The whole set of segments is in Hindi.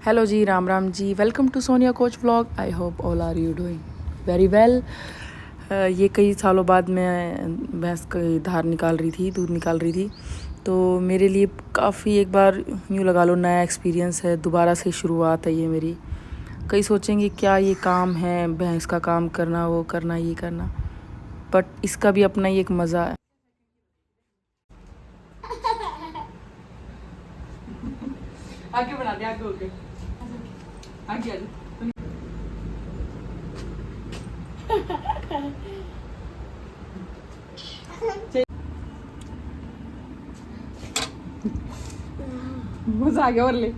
हेलो जी, राम राम जी। Welcome to Sonia coach vlog. I hope all are you doing very well. ये कई सालों बाद मैं भैंस की धार निकाल रही थी, दूध निकाल रही थी, तो मेरे लिए काफ़ी एक बार यूँ लगा लो नया एक्सपीरियंस है, दोबारा से शुरुआत है ये मेरी। कई सोचेंगे क्या ये काम है, भैंस का काम करना, वो करना, ये करना, बट इसका भी अपना ही एक मज़ा है। आगे बढ़ा दे, आगे होके आगे आगे। मजा आ गया और ले।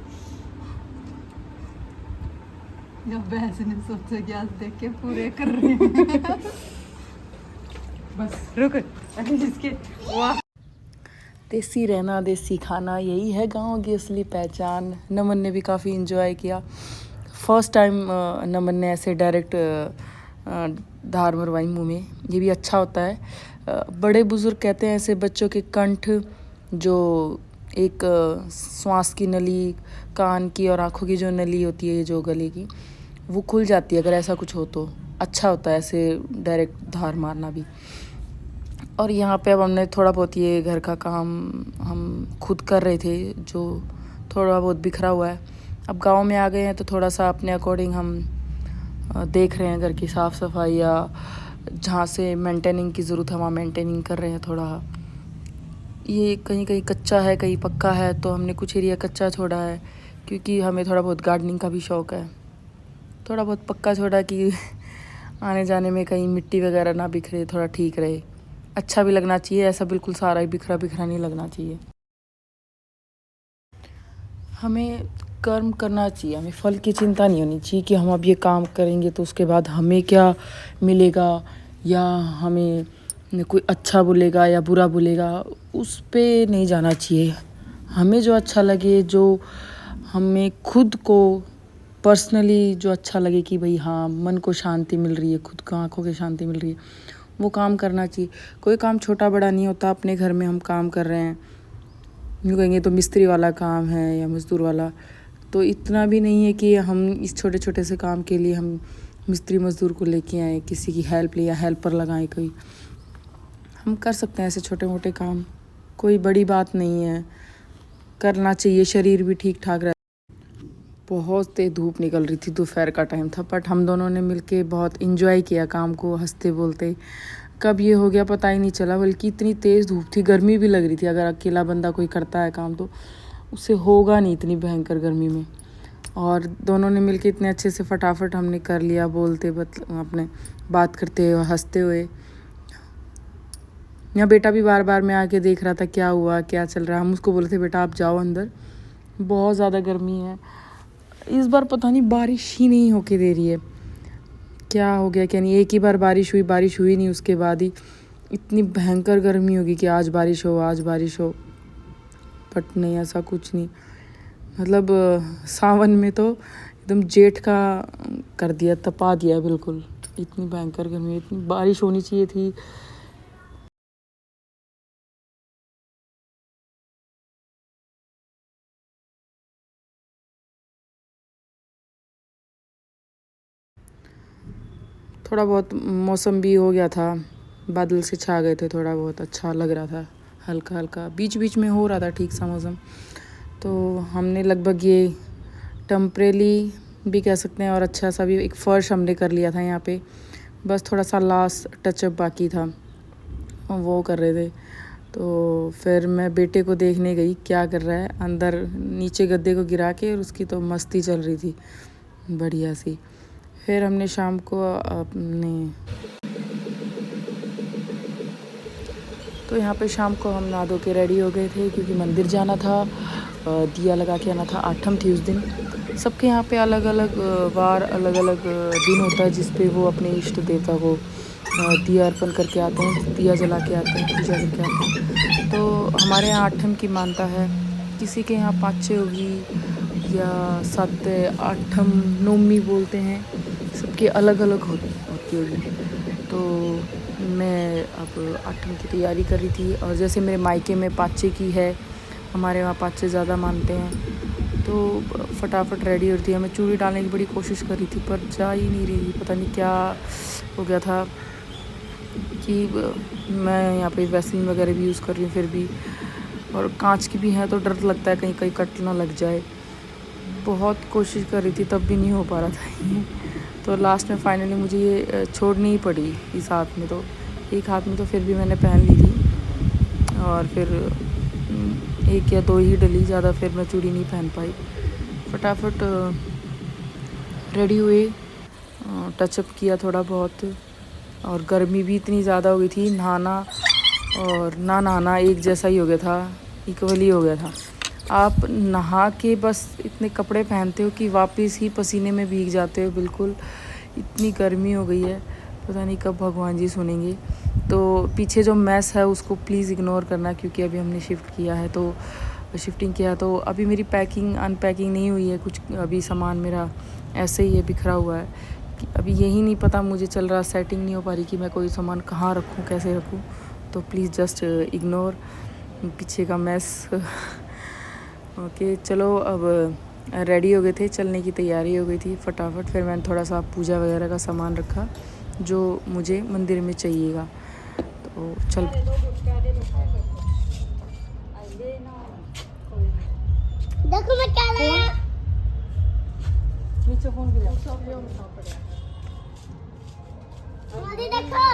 जब भैंस ने सोचा कि आज देख के पूरे कर रहे हैं। बस रुक अभी इसके। वाह, देसी रहना, देसी खाना, यही है गाँव की असली पहचान। नमन ने भी काफ़ी इंजॉय किया। फर्स्ट टाइम नमन ने ऐसे डायरेक्ट धार मरवाई मुँह में, ये भी अच्छा होता है। बड़े बुज़ुर्ग कहते हैं ऐसे बच्चों के कंठ जो एक श्वास की नली, कान की और आँखों की जो नली होती है, जो गले की, वो खुल जाती है अगर ऐसा कुछ हो तो। अच्छा होता है ऐसे डायरेक्ट धार मारना भी। और यहाँ पे अब हमने थोड़ा बहुत ये घर का काम हम खुद कर रहे थे, जो थोड़ा बहुत बिखरा हुआ है। अब गांव में आ गए हैं तो थोड़ा सा अपने अकॉर्डिंग हम देख रहे हैं घर की साफ़ सफाई, या जहाँ से मेंटेनिंग की ज़रूरत है वहाँ मेंटेनिंग कर रहे हैं थोड़ा। ये कहीं कहीं कच्चा है, कहीं पक्का है, तो हमने कुछ एरिया कच्चा छोड़ा है क्योंकि हमें थोड़ा बहुत गार्डनिंग का भी शौक़ है। थोड़ा बहुत पक्का छोड़ा कि आने जाने में कहीं मिट्टी वगैरह ना बिखरे, थोड़ा ठीक रहे, अच्छा भी लगना चाहिए। ऐसा बिल्कुल सारा ही बिखरा बिखरा नहीं लगना चाहिए। हमें कर्म करना चाहिए, हमें फल की चिंता नहीं होनी चाहिए कि हम अब ये काम करेंगे तो उसके बाद हमें क्या मिलेगा, या हमें कोई अच्छा बोलेगा या बुरा बोलेगा, उस पे नहीं जाना चाहिए। हमें जो अच्छा लगे, जो हमें खुद को पर्सनली जो अच्छा लगे कि भाई हाँ, मन को शांति मिल रही है, खुद को आँखों की शांति मिल रही है, वो काम करना चाहिए। कोई काम छोटा बड़ा नहीं होता। अपने घर में हम काम कर रहे हैं, यूँ कहेंगे तो मिस्त्री वाला काम है या मज़दूर वाला, तो इतना भी नहीं है कि हम इस छोटे छोटे से काम के लिए हम मिस्त्री मज़दूर को लेके आए, किसी की हेल्प ले या हेल्पर लगाएं। कोई हम कर सकते हैं ऐसे छोटे मोटे काम, कोई बड़ी बात नहीं है, करना चाहिए। शरीर भी ठीक ठाक रहता। बहुत तेज़ धूप निकल रही थी, दोपहर का टाइम था, बट हम दोनों ने मिलके बहुत इंजॉय किया काम को, हंसते बोलते। कब ये हो गया पता ही नहीं चला, बल्कि इतनी तेज़ धूप थी, गर्मी भी लग रही थी। अगर अकेला बंदा कोई करता है काम तो उससे होगा नहीं इतनी भयंकर गर्मी में। और दोनों ने मिलके इतने अच्छे से फटाफट हमने कर लिया, बोलते अपने बात करते और हंसते हुए। यहाँ बेटा भी बार बार में आके देख रहा था क्या हुआ, क्या चल रहा है। हम उसको बोले थे बेटा आप जाओ अंदर, बहुत ज़्यादा गर्मी है। इस बार पता नहीं बारिश ही नहीं होके दे रही है, क्या हो गया क्या नहीं। एक ही बार बारिश हुई नहीं, उसके बाद ही इतनी भयंकर गर्मी होगी कि आज बारिश हो, आज बारिश हो, बट नहीं, ऐसा कुछ नहीं। मतलब सावन में तो एकदम जेठ का कर दिया, तपा दिया बिल्कुल। इतनी भयंकर गर्मी, इतनी बारिश होनी चाहिए थी। थोड़ा बहुत मौसम भी हो गया था, बादल से छा गए थे, थोड़ा बहुत अच्छा लग रहा था, हल्का हल्का बीच बीच में हो रहा था ठीक सा मौसम। तो हमने लगभग ये टेम्परेली भी कह सकते हैं, और अच्छा सा भी एक फ़र्श हमने कर लिया था यहाँ पे। बस थोड़ा सा लास्ट टचअप बाकी था, वो कर रहे थे। तो फिर मैं बेटे को देखने गई क्या कर रहा है अंदर, नीचे गद्दे को गिरा के, और उसकी तो मस्ती चल रही थी बढ़िया सी। फिर हमने शाम को तो यहाँ पे शाम को हम नहा धो के रेडी हो गए थे क्योंकि मंदिर जाना था, दिया लगा के आना था। आठम थी उस दिन। सबके यहाँ पे अलग अलग वार, अलग अलग दिन होता है जिस पे वो अपने इष्ट देवता को दिया अर्पण करके आते हैं, दिया जला के आते हैं, पूजा करके आते हैं। तो हमारे यहाँ आठम की मानता है, किसी के यहाँ पाँचे होगी या सात आठम नवमी बोलते हैं, सबकी अलग अलग होती होगी। तो मैं अब आठम की तैयारी कर रही थी, और जैसे मेरे मायके में पाँचे की है, हमारे वहाँ पाँचे ज़्यादा मानते हैं, तो फटाफट रेडी होती है। मैं चूड़ी डालने की बड़ी कोशिश कर रही थी पर जा ही नहीं रही, पता नहीं क्या हो गया था कि मैं यहाँ पे वैसलीन वगैरह भी यूज़ कर रही हूँ फिर भी, और कांच की भी है तो डर लगता है कहीं कहीं कट ना लग जाए। बहुत कोशिश कर रही थी तब भी नहीं हो पा रहा था ये। तो लास्ट में फाइनली मुझे ये छोड़नी ही पड़ी इस हाथ में, तो एक हाथ में तो फिर भी मैंने पहन ली थी और फिर एक या दो ही डली, ज़्यादा फिर मैं चूड़ी नहीं पहन पाई। फटाफट रेडी हुए, टचअप किया थोड़ा बहुत, और गर्मी भी इतनी ज़्यादा हो गई थी, नहाना और ना नहाना एक जैसा ही हो गया था, इक्वली हो गया था। आप नहा के बस इतने कपड़े पहनते हो कि वापस ही पसीने में भीग जाते हो बिल्कुल, इतनी गर्मी हो गई है, पता नहीं कब भगवान जी सुनेंगे। तो पीछे जो मैस है उसको प्लीज़ इग्नोर करना, क्योंकि अभी हमने शिफ्ट किया है तो शिफ्टिंग किया तो अभी मेरी पैकिंग अनपैकिंग नहीं हुई है, कुछ अभी सामान मेरा ऐसे ही है बिखरा हुआ है कि अभी यही नहीं पता मुझे चल रहा, सेटिंग नहीं हो पा रही कि मैं कोई सामान कहाँ रखूँ कैसे रखूँ। तो प्लीज़ जस्ट इग्नोर पीछे का मैस। ओके चलो, अब रेडी हो गए थे, चलने की तैयारी हो गई थी फटाफट। फिर मैंने थोड़ा सा पूजा वगैरह का सामान रखा जो मुझे मंदिर में चाहिएगा, तो चल। देखो मैं क्या लाया। नीचे फोन गिरा। मोदी देखो,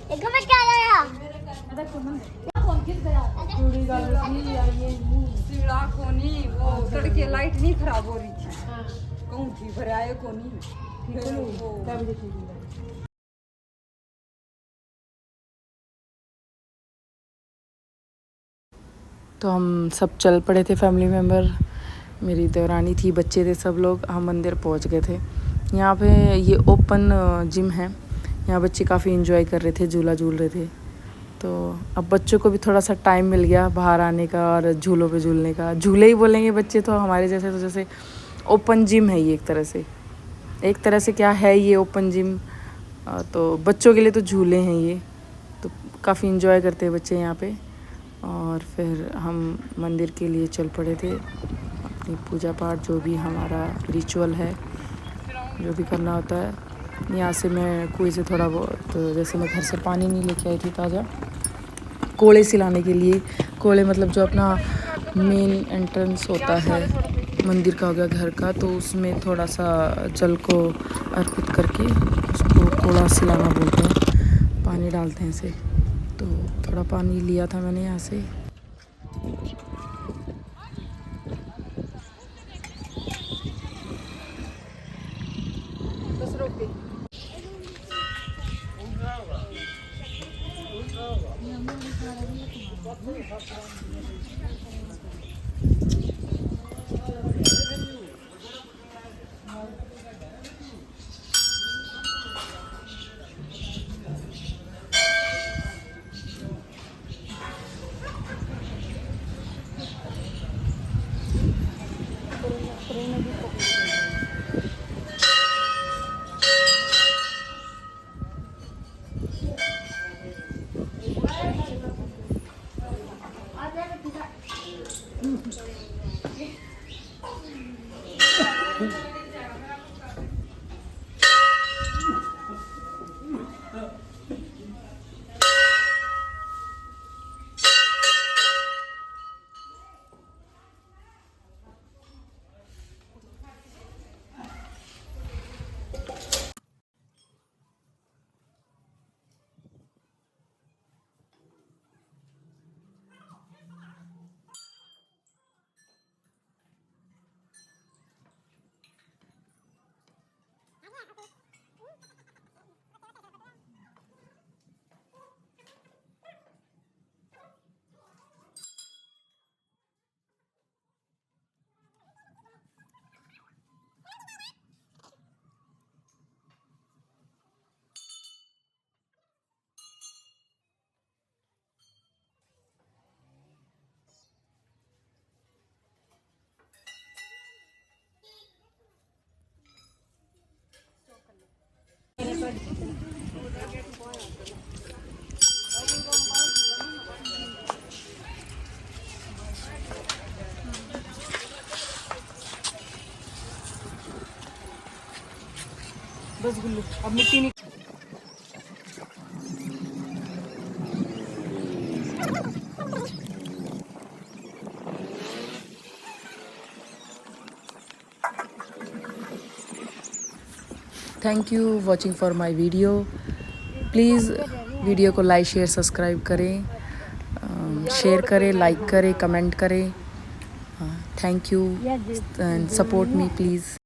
देखो मैं क्या लाया। चूड़ी डाल रही थी या ये शिमला कोनी वो तड़के लाइट नहीं खराब हो रही थी, कौन थी भराए कोनी फिर वो तो हम सब चल पड़े थे, फैमिली मेम्बर, मेरी देवरानी थी, बच्चे थे, सब लोग हम मंदिर पहुंच गए थे। यहाँ पे ये ओपन जिम है, यहाँ बच्चे काफ़ी एंजॉय कर रहे थे, झूला झूल रहे थे। तो अब बच्चों को भी थोड़ा सा टाइम मिल गया बाहर आने का और झूलों पे झूलने का। झूले ही बोलेंगे बच्चे तो हमारे जैसे, तो जैसे ओपन जिम है ये एक तरह से क्या है ये ओपन जिम, तो बच्चों के लिए तो झूले हैं ये, तो काफ़ी एंजॉय करते हैं बच्चे यहाँ पे। और फिर हम मंदिर के लिए चल पड़े थे, अपनी पूजा पाठ जो भी हमारा रिचुअल है जो भी करना होता है। यहाँ से मैं कुएं से थोड़ा बहुत, जैसे मैं घर से पानी नहीं लेके आई थी ताज़ा, कोड़े से लाने के लिए, कोड़े मतलब जो अपना मेन एंट्रेंस होता है मंदिर का हो गया घर का, तो उसमें थोड़ा सा जल को अर्पित करके उसको कोड़ा सिलाना बोलते हैं, पानी डालते हैं इसे। तो थोड़ा पानी लिया था मैंने यहाँ से। रसगुल्ले अब मिट्टी नहीं thank you watching for my video please video को लाइक शेयर सब्सक्राइब करें शेयर करें लाइक करें कमेंट करें thank you and support me please